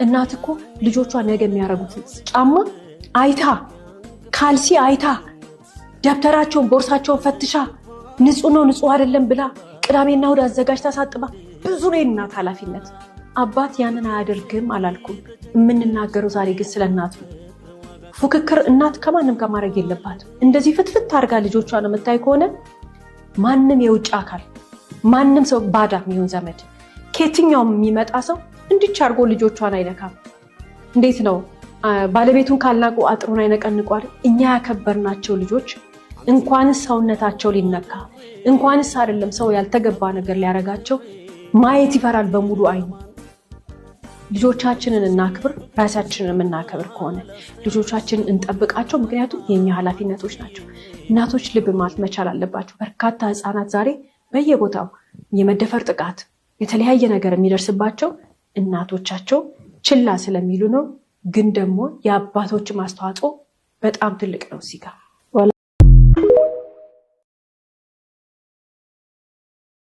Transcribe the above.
እናት እኮ ልጆቿ ነገ የሚያረጉት ጫማ አይታ ካልሲ አይታ ደብተራቸውን ቦርሳቸውን ፈትሻ ንጹህ ነው ንጹህ አይደለም ብላ ቅዳሜና እሑድ አዘጋጅታ ሳጥባ ብዙ ነው እናት ኃላፊነት። አባት ያንን አያደርግም አላልኩም። የምንናገረው ዛሬ ግን ስለ እናት ነው። ፉክክር እናት ከማንም ጋር ማድረግ የለባትም። እንደዚህ ፍትፍት አድርጋ ልጆቿን የምታይ ከሆነ ማንም የውጭ አካል ማንም ሰው ባዳ የሚሆን ዘመድ ከየትኛውም የሚመጣ ሰው እንዲች አድርጎ ልጆቿን አይነካም። እንዴት ነው ባለቤቱን ካልናቁ አጥሩን አይነቀንቋል። እኛ ያከበርናቸው ልጆች እንኳንስ ሰውነታቸው ሊነካ እንኳንስ አይደለም ሰው ያልተገባ ነገር ሊያረጋቸው ማየት ይፈራል በሙሉ አይኑ። ልጆቻችንን እናክብር። ራሳችንን እናከብር ከሆነ ልጆቻችንን እንጠብቃቸው። ምክንያቱም የኛ ኃላፊነቶች ናቸው። እናቶች ልብ ማለት መቻል አለባቸው። በርካታ ህፃናት ዛሬ በየቦታው የመደፈር ጥቃት የተለያየ ነገር የሚደርስባቸው እናቶቻቸው ችላ ስለሚሉ ነው። ግን ደግሞ የአባቶች ማስተዋጽኦ በጣም ትልቅ ነው እዚህ ጋር